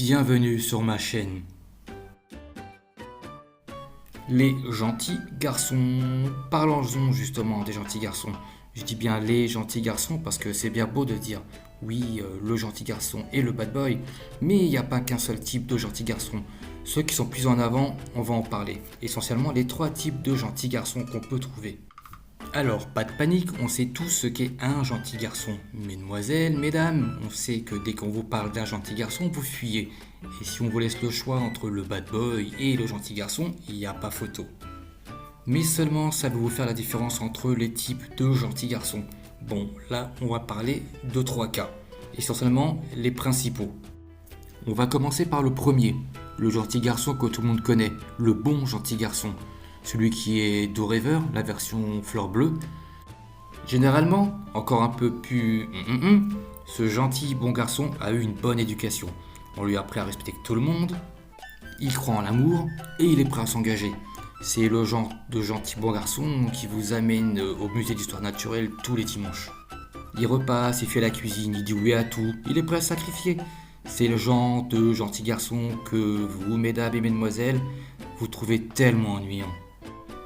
Bienvenue sur ma chaîne. Les gentils garçons. Parlons-en justement des gentils garçons. Je dis bien les gentils garçons parce que c'est bien beau de dire oui, le gentil garçon et le bad boy, mais il n'y a pas qu'un seul type de gentils garçons. Ceux qui sont plus en avant, on va en parler. Essentiellement les trois types de gentils garçons qu'on peut trouver. Alors, pas de panique, on sait tous ce qu'est un gentil garçon. Mesdemoiselles, mesdames, on sait que dès qu'on vous parle d'un gentil garçon, vous fuyez. Et si on vous laisse le choix entre le bad boy et le gentil garçon, il n'y a pas photo. Mais seulement savez-vous faire la différence entre les types de gentils garçons? Bon, là, on va parler de trois cas. Essentiellement, les principaux. On va commencer par le premier, le gentil garçon que tout le monde connaît, le bon gentil garçon. Celui qui est Do Rêveur, la version fleur bleue. Généralement, encore un peu plus ce gentil bon garçon a eu une bonne éducation. On lui a appris à respecter tout le monde, il croit en l'amour et il est prêt à s'engager. C'est le genre de gentil bon garçon qui vous amène au musée d'histoire naturelle tous les dimanches. Il repasse, il fait la cuisine, il dit oui à tout, il est prêt à se sacrifier. C'est le genre de gentil garçon que vous, mesdames et mesdemoiselles, vous trouvez tellement ennuyant.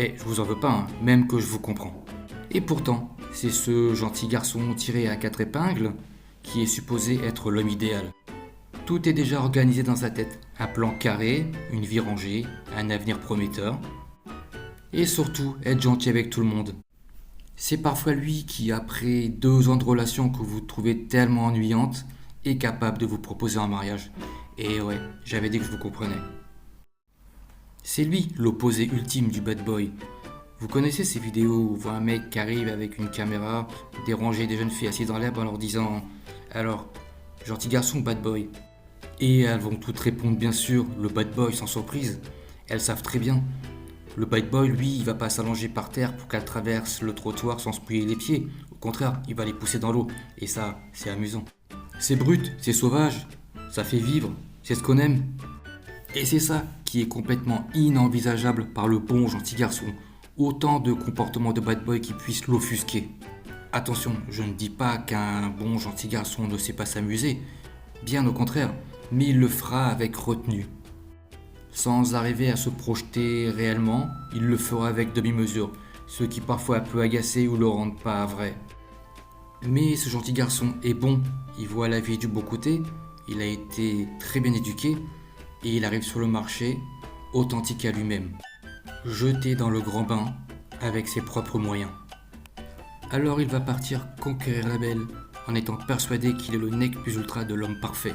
Et je vous en veux pas, hein, même que je vous comprends. Et pourtant, c'est ce gentil garçon tiré à quatre épingles qui est supposé être l'homme idéal. Tout est déjà organisé dans sa tête. Un plan carré, une vie rangée, un avenir prometteur. Et surtout, être gentil avec tout le monde. C'est parfois lui qui, après 2 ans de relation que vous trouvez tellement ennuyante, est capable de vous proposer un mariage. Et ouais, j'avais dit que je vous comprenais. C'est lui l'opposé ultime du bad boy. Vous connaissez ces vidéos où on voit un mec qui arrive avec une caméra déranger des jeunes filles assises dans l'herbe en leur disant « Alors, gentil garçon ou bad boy ?» Et elles vont toutes répondre bien sûr le bad boy sans surprise. Elles savent très bien. Le bad boy, lui, il va pas s'allonger par terre pour qu'elle traverse le trottoir sans se mouiller les pieds. Au contraire, il va les pousser dans l'eau. Et ça, c'est amusant. C'est brut, c'est sauvage, ça fait vivre, c'est ce qu'on aime. Et c'est ça qui est complètement inenvisageable par le bon gentil garçon. Autant de comportements de bad boy qui puissent l'offusquer. Attention, je ne dis pas qu'un bon gentil garçon ne sait pas s'amuser. Bien au contraire, mais il le fera avec retenue. Sans arriver à se projeter réellement, il le fera avec demi-mesure, ce qui parfois peut agacer ou le rendre pas vrai. Mais ce gentil garçon est bon, il voit la vie du beau côté, il a été très bien éduqué, et il arrive sur le marché authentique à lui-même, jeté dans le grand bain avec ses propres moyens. Alors il va partir conquérir la belle en étant persuadé qu'il est le nec plus ultra de l'homme parfait.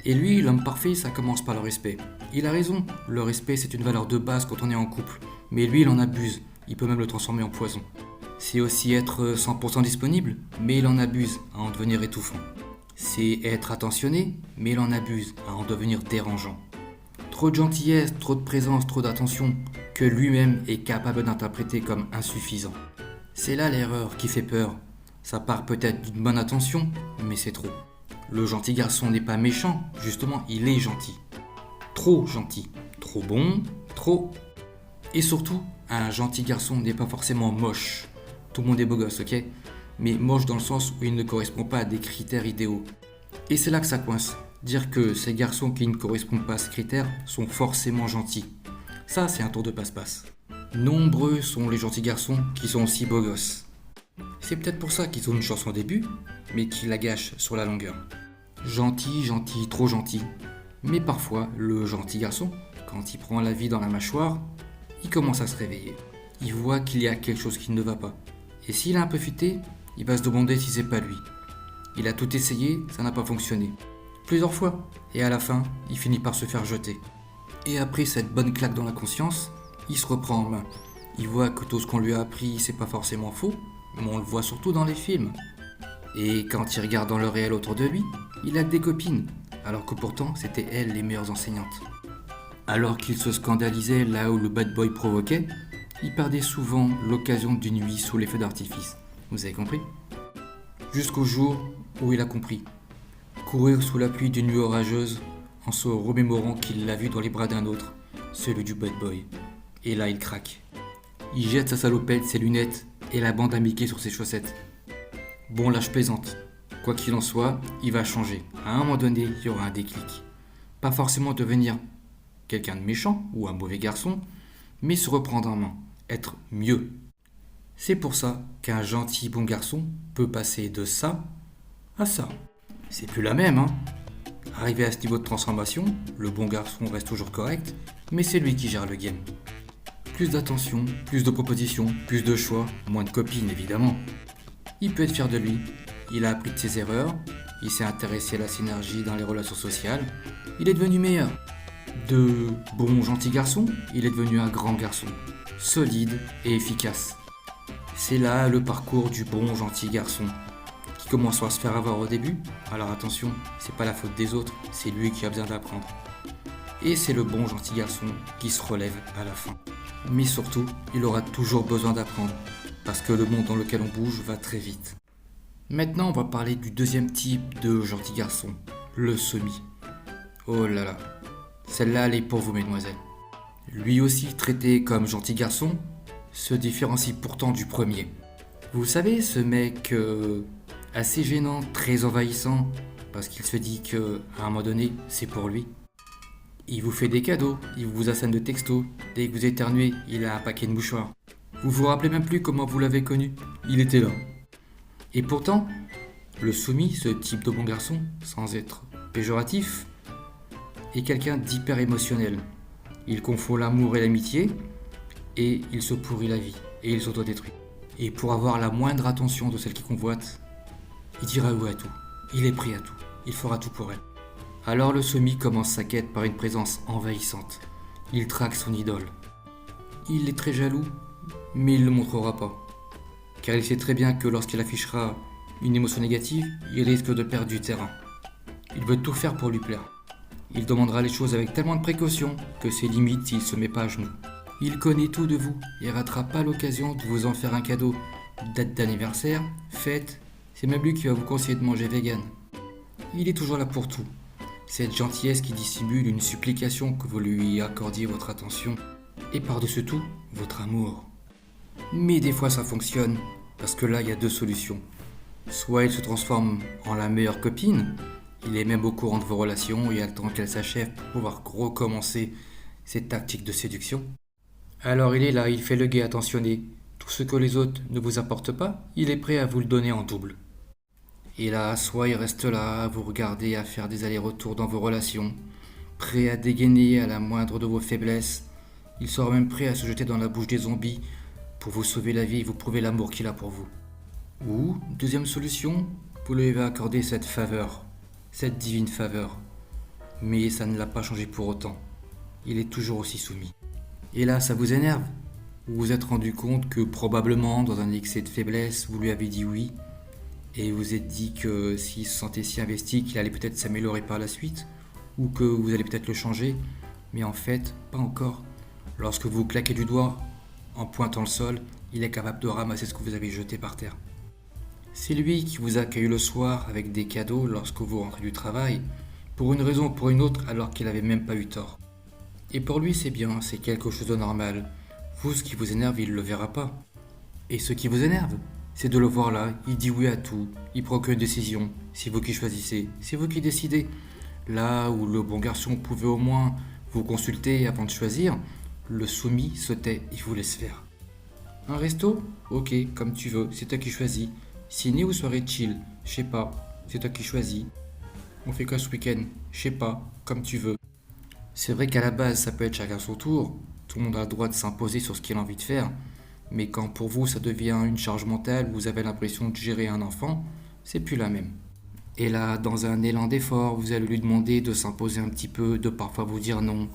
Et lui, l'homme parfait, ça commence par le respect. Il a raison, le respect c'est une valeur de base quand on est en couple, mais lui il en abuse, il peut même le transformer en poison. C'est aussi être 100% disponible, mais il en abuse à en devenir étouffant. C'est être attentionné, mais il en abuse à en devenir dérangeant. Trop de gentillesse, trop de présence, trop d'attention, que lui-même est capable d'interpréter comme insuffisant. C'est là l'erreur qui fait peur. Ça part peut-être d'une bonne intention, mais c'est trop. Le gentil garçon n'est pas méchant, justement, il est gentil. Trop gentil, trop bon, trop. Et surtout, un gentil garçon n'est pas forcément moche. Tout le monde est beau gosse, ok? Mais moche dans le sens où il ne correspond pas à des critères idéaux. Et c'est là que ça coince. Dire que ces garçons qui ne correspondent pas à ces critères sont forcément gentils. Ça, c'est un tour de passe-passe. Nombreux sont les gentils garçons qui sont aussi beaux gosses. C'est peut-être pour ça qu'ils ont une chance au début, mais qui la gâchent sur la longueur. Gentil, gentil, trop gentil. Mais parfois, le gentil garçon, quand il prend la vie dans la mâchoire, il commence à se réveiller. Il voit qu'il y a quelque chose qui ne va pas. Et s'il a un peu fuité, il va se demander si c'est pas lui. Il a tout essayé, ça n'a pas fonctionné. Plusieurs fois. Et à la fin, il finit par se faire jeter. Et après cette bonne claque dans la conscience, il se reprend en main. Il voit que tout ce qu'on lui a appris, c'est pas forcément faux, mais on le voit surtout dans les films. Et quand il regarde dans le réel autour de lui, il a que des copines, alors que pourtant c'était elles les meilleures enseignantes. Alors qu'il se scandalisait là où le bad boy provoquait, il perdait souvent l'occasion d'une nuit sous les feux d'artifice. Vous avez compris? Jusqu'au jour où il a compris. Courir sous la pluie d'une nuit orageuse en se remémorant qu'il l'a vu dans les bras d'un autre, celui du bad boy. Et là il craque. Il jette sa salopette, ses lunettes et la bande à Mickey sur ses chaussettes. Bon là je plaisante. Quoi qu'il en soit, il va changer. À un moment donné, il y aura un déclic. Pas forcément devenir quelqu'un de méchant ou un mauvais garçon, mais se reprendre en main, être mieux. C'est pour ça qu'un gentil bon garçon peut passer de ça à ça. C'est plus la même, hein. Arrivé à ce niveau de transformation, le bon garçon reste toujours correct, mais c'est lui qui gère le game. Plus d'attention, plus de propositions, plus de choix, moins de copines évidemment. Il peut être fier de lui, il a appris de ses erreurs, il s'est intéressé à la synergie dans les relations sociales, il est devenu meilleur. De bon gentil garçon, il est devenu un grand garçon, solide et efficace. C'est là le parcours du bon gentil garçon, qui commence à se faire avoir au début. Alors attention, c'est pas la faute des autres, c'est lui qui a besoin d'apprendre. Et c'est le bon gentil garçon qui se relève à la fin. Mais surtout, il aura toujours besoin d'apprendre, parce que le monde dans lequel on bouge va très vite. Maintenant, on va parler du deuxième type de gentil garçon, le semi. Oh là là, celle-là elle est pour vous mesdemoiselles. Lui aussi traité comme gentil garçon, se différencie pourtant du premier. Vous savez, ce mec assez gênant, très envahissant, parce qu'il se dit qu'à un moment donné, c'est pour lui. Il vous fait des cadeaux, il vous assène de textos, dès que vous éternuez, il a un paquet de mouchoirs. Vous vous rappelez même plus comment vous l'avez connu, il était là. Et pourtant, le soumis, ce type de bon garçon, sans être péjoratif, est quelqu'un d'hyper émotionnel. Il confond l'amour et l'amitié, et il se pourrit la vie, et il s'autodétruit. Et pour avoir la moindre attention de celle qui convoite, il dira oui à tout, il est prêt à tout, il fera tout pour elle. Alors le semi commence sa quête par une présence envahissante. Il traque son idole. Il est très jaloux, mais il ne le montrera pas. Car il sait très bien que lorsqu'il affichera une émotion négative, il risque de perdre du terrain. Il veut tout faire pour lui plaire. Il demandera les choses avec tellement de précaution que c'est limite s'il ne se met pas à genoux. Il connaît tout de vous et ratera pas l'occasion de vous en faire un cadeau. Date d'anniversaire, fête, c'est même lui qui va vous conseiller de manger vegan. Il est toujours là pour tout. Cette gentillesse qui dissimule une supplication que vous lui accordiez votre attention et par-dessus tout, votre amour. Mais des fois ça fonctionne, parce que là il y a deux solutions. Soit il se transforme en la meilleure copine, il est même au courant de vos relations et attend qu'elles s'achèvent pour pouvoir recommencer ses tactiques de séduction. Alors il est là, il fait le gai attentionné. Tout ce que les autres ne vous apportent pas, il est prêt à vous le donner en double. Et là, soit il reste là, à vous regarder, à faire des allers-retours dans vos relations, prêt à dégainer à la moindre de vos faiblesses. Il sera même prêt à se jeter dans la bouche des zombies pour vous sauver la vie et vous prouver l'amour qu'il a pour vous. Ou, deuxième solution, vous lui avez accordé cette faveur, cette divine faveur. Mais ça ne l'a pas changé pour autant. Il est toujours aussi soumis. Et là, ça vous énerve. Vous vous êtes rendu compte que probablement, dans un excès de faiblesse, vous lui avez dit oui, et vous vous êtes dit que s'il se sentait si investi qu'il allait peut-être s'améliorer par la suite, ou que vous allez peut-être le changer, mais en fait, pas encore. Lorsque vous claquez du doigt en pointant le sol, il est capable de ramasser ce que vous avez jeté par terre. C'est lui qui vous accueille le soir avec des cadeaux lorsque vous rentrez du travail, pour une raison ou pour une autre alors qu'il n'avait même pas eu tort. Et pour lui c'est bien, c'est quelque chose de normal. Vous, ce qui vous énerve, il ne le verra pas. Et ce qui vous énerve, c'est de le voir là, il dit oui à tout, il prend qu'une décision, c'est vous qui choisissez, c'est vous qui décidez. Là où le bon garçon pouvait au moins vous consulter avant de choisir, le soumis se tait et vous laisse faire. Un resto? Ok, comme tu veux, c'est toi qui choisis. Ciné ou soirée chill? Je sais pas, c'est toi qui choisis. On fait quoi ce week-end? Je sais pas, comme tu veux. C'est vrai qu'à la base, ça peut être chacun son tour. Tout le monde a le droit de s'imposer sur ce qu'il a envie de faire. Mais quand pour vous, ça devient une charge mentale, vous avez l'impression de gérer un enfant, c'est plus la même. Et là, dans un élan d'effort, vous allez lui demander de s'imposer un petit peu, de parfois vous dire non.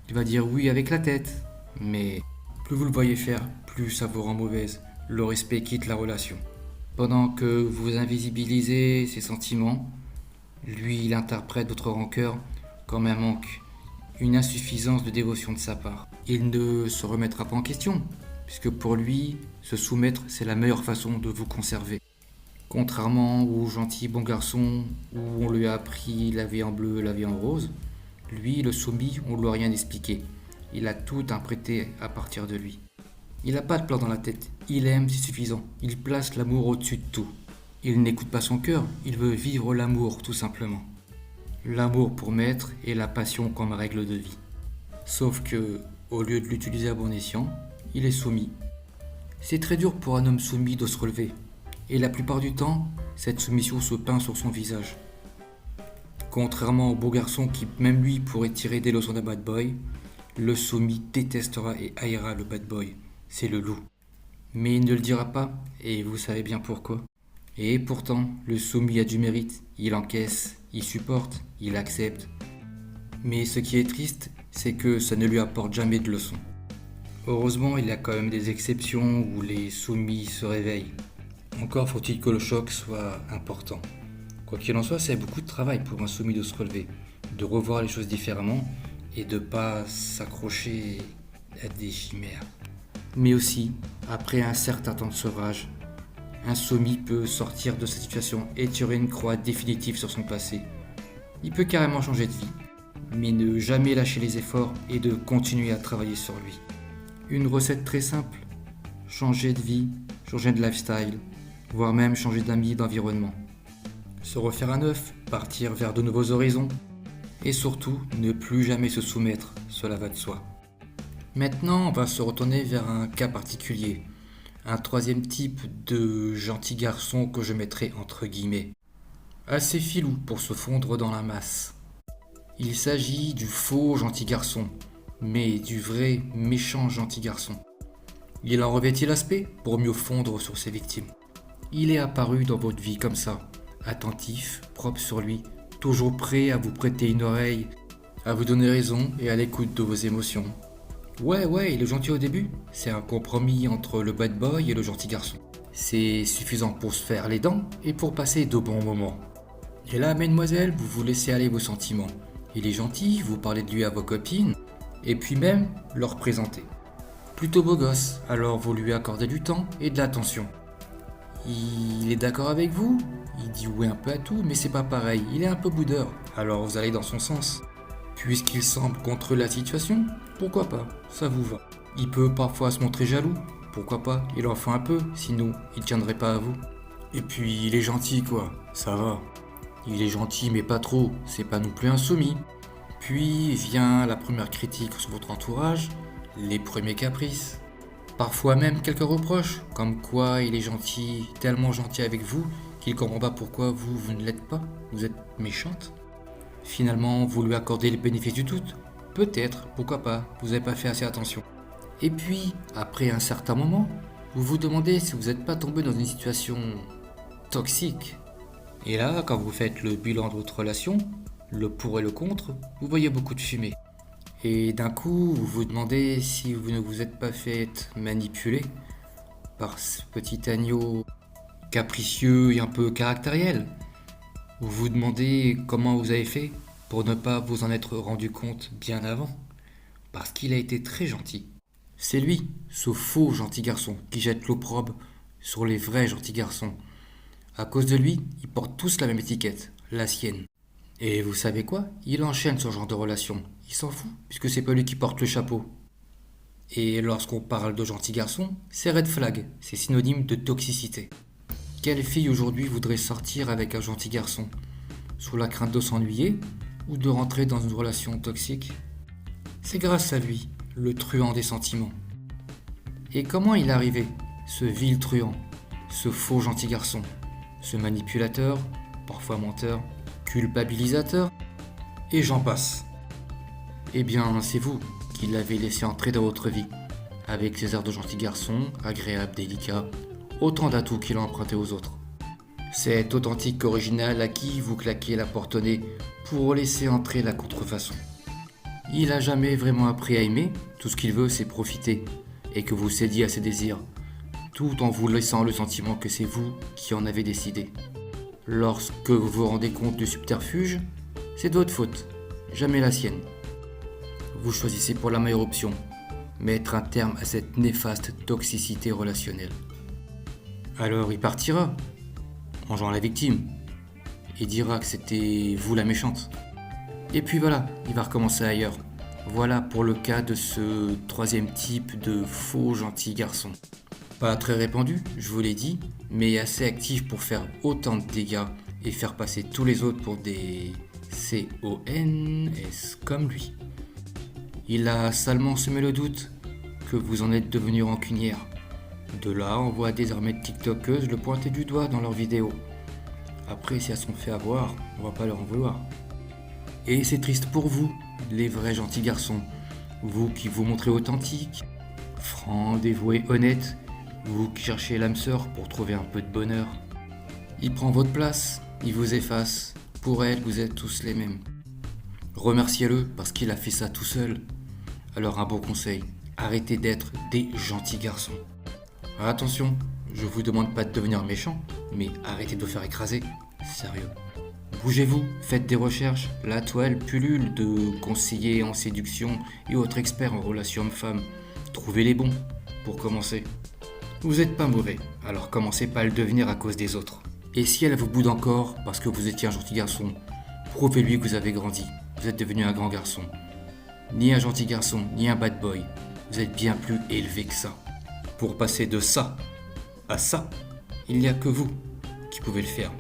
Il va dire oui avec la tête. Mais plus vous le voyez faire, plus ça vous rend mauvaise. Le respect quitte la relation. Pendant que vous invisibilisez ses sentiments, lui, il interprète votre rancœur comme un manque, une insuffisance de dévotion de sa part. Il ne se remettra pas en question, puisque pour lui, se soumettre, c'est la meilleure façon de vous conserver. Contrairement au gentil bon garçon où on lui a appris la vie en bleu, la vie en rose, lui, le soumis, on ne lui a rien expliqué. Il a tout interprété à partir de lui. Il n'a pas de plan dans la tête, il aime, c'est suffisant. Il place l'amour au-dessus de tout. Il n'écoute pas son cœur, il veut vivre l'amour tout simplement. l'amour pour maître et la passion comme règle de vie. Sauf que, au lieu de l'utiliser à bon escient, il est soumis. C'est très dur pour un homme soumis de se relever, et la plupart du temps, cette soumission se peint sur son visage. Contrairement au beau garçon qui, même lui, pourrait tirer des leçons d'un bad boy, le soumis détestera et haïra le bad boy. C'est le loup. Mais il ne le dira pas, et vous savez bien pourquoi. Et pourtant, le soumis a du mérite. Il encaisse, il supporte, il accepte. Mais ce qui est triste, c'est que ça ne lui apporte jamais de leçons. Heureusement, il y a quand même des exceptions où les soumis se réveillent. Encore faut-il que le choc soit important. Quoi qu'il en soit, c'est beaucoup de travail pour un soumis de se relever, de revoir les choses différemment et de ne pas s'accrocher à des chimères. Mais aussi, après un certain temps de sevrage, un soumis peut sortir de cette situation et tirer une croix définitive sur son passé. Il peut carrément changer de vie, mais ne jamais lâcher les efforts et de continuer à travailler sur lui. Une recette très simple, changer de vie, changer de lifestyle, voire même changer d'amis et d'environnement. Se refaire à neuf, partir vers de nouveaux horizons, et surtout ne plus jamais se soumettre, cela va de soi. Maintenant, on va se retourner vers un cas particulier, un troisième type de gentil garçon que je mettrai entre guillemets. Assez filou pour se fondre dans la masse. Il s'agit du faux gentil garçon, mais du vrai méchant gentil garçon. Il en revêt-il l'aspect pour mieux fondre sur ses victimes. Il est apparu dans votre vie comme ça, attentif, propre sur lui, toujours prêt à vous prêter une oreille, à vous donner raison et à l'écoute de vos émotions. Ouais, il est gentil au début. C'est un compromis entre le bad boy et le gentil garçon. C'est suffisant pour se faire les dents et pour passer de bons moments. Et là, mesdemoiselles, vous vous laissez aller vos sentiments. Il est gentil, vous parlez de lui à vos copines, et puis même leur présenter. Plutôt beau gosse, alors vous lui accordez du temps et de l'attention. Il est d'accord avec vous, il dit oui un peu à tout, mais c'est pas pareil, il est un peu boudeur, alors vous allez dans son sens. Puisqu'il semble contre la situation, pourquoi pas, ça vous va. Il peut parfois se montrer jaloux, pourquoi pas, il en faut un peu, sinon il tiendrait pas à vous. Et puis il est gentil quoi, ça va. Il est gentil mais pas trop, c'est pas non plus un soumis. Puis vient la première critique sur votre entourage, les premiers caprices. Parfois même quelques reproches, comme quoi il est gentil, tellement gentil avec vous, qu'il comprend pas pourquoi vous ne l'êtes pas, vous êtes méchante. Finalement, vous lui accordez le bénéfice du doute. Peut-être, pourquoi pas, vous n'avez pas fait assez attention. Et puis, après un certain moment, vous vous demandez si vous n'êtes pas tombé dans une situation toxique. Et là, quand vous faites le bilan de votre relation, le pour et le contre, vous voyez beaucoup de fumée. Et d'un coup, vous vous demandez si vous ne vous êtes pas fait manipuler par ce petit agneau capricieux et un peu caractériel. Vous vous demandez comment vous avez fait pour ne pas vous en être rendu compte bien avant. Parce qu'il a été très gentil. C'est lui, ce faux gentil garçon, qui jette l'opprobre sur les vrais gentils garçons. À cause de lui, ils portent tous la même étiquette, la sienne. Et vous savez quoi? Il enchaîne ce genre de relation. Il s'en fout, puisque c'est pas lui qui porte le chapeau. Et lorsqu'on parle de gentil garçon, c'est red flag, c'est synonyme de toxicité. Quelle fille aujourd'hui voudrait sortir avec un gentil garçon, sous la crainte de s'ennuyer ou de rentrer dans une relation toxique? C'est grâce à lui, le truand des sentiments. Et comment il est arrivé, ce vil truand, ce faux gentil garçon, ce manipulateur, parfois menteur, culpabilisateur, et j'en passe. Eh bien, c'est vous qui l'avez laissé entrer dans votre vie, avec ses airs de gentil garçon, agréable, délicat, autant d'atouts qu'il a emprunté aux autres. Cet authentique original à qui vous claquez la porte au nez pour laisser entrer la contrefaçon. Il a jamais vraiment appris à aimer, tout ce qu'il veut c'est profiter, et que vous cédiez à ses désirs, tout en vous laissant le sentiment que c'est vous qui en avez décidé. Lorsque vous vous rendez compte du subterfuge, c'est de votre faute, jamais la sienne. Vous choisissez pour la meilleure option, mettre un terme à cette néfaste toxicité relationnelle. Alors il partira, en jouant la victime, et dira que c'était vous la méchante. Et puis voilà, il va recommencer ailleurs. Voilà pour le cas de ce troisième type de faux gentil garçon. Pas très répandu, je vous l'ai dit, mais assez actif pour faire autant de dégâts et faire passer tous les autres pour des C-O-N-S comme lui. Il a salement semé le doute que vous en êtes devenu rancunière. De là, on voit désormais de tiktokeuses le pointer du doigt dans leurs vidéos. Après, si elles sont fait avoir, on va pas leur en vouloir. Et c'est triste pour vous, les vrais gentils garçons. Vous qui vous montrez authentique, franc, dévoué, honnête. Vous qui cherchez l'âme sœur pour trouver un peu de bonheur. Il prend votre place, il vous efface. Pour elle, vous êtes tous les mêmes. Remerciez-le parce qu'il a fait ça tout seul. Alors un bon conseil, arrêtez d'être des gentils garçons. Attention, je vous demande pas de devenir méchant, mais arrêtez de vous faire écraser. Sérieux. Bougez-vous, faites des recherches. La toile pullule de conseillers en séduction et autres experts en relations hommes-femmes. Trouvez les bons, pour commencer. Vous n'êtes pas mauvais, alors commencez pas à le devenir à cause des autres. Et si elle vous boude encore parce que vous étiez un gentil garçon, prouvez-lui que vous avez grandi. Vous êtes devenu un grand garçon. Ni un gentil garçon, ni un bad boy. Vous êtes bien plus élevé que ça. Pour passer de ça à ça, il n'y a que vous qui pouvez le faire.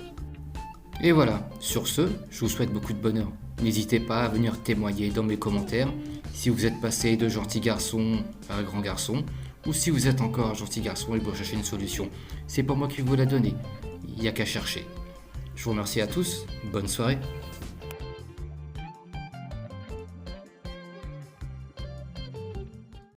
Et voilà, sur ce, je vous souhaite beaucoup de bonheur. N'hésitez pas à venir témoigner dans mes commentaires si vous êtes passé de gentil garçon à grand garçon ou si vous êtes encore un gentil garçon et que vous recherchez une solution. C'est pas moi qui vais vous la donner, il n'y a qu'à chercher. Je vous remercie à tous, bonne soirée.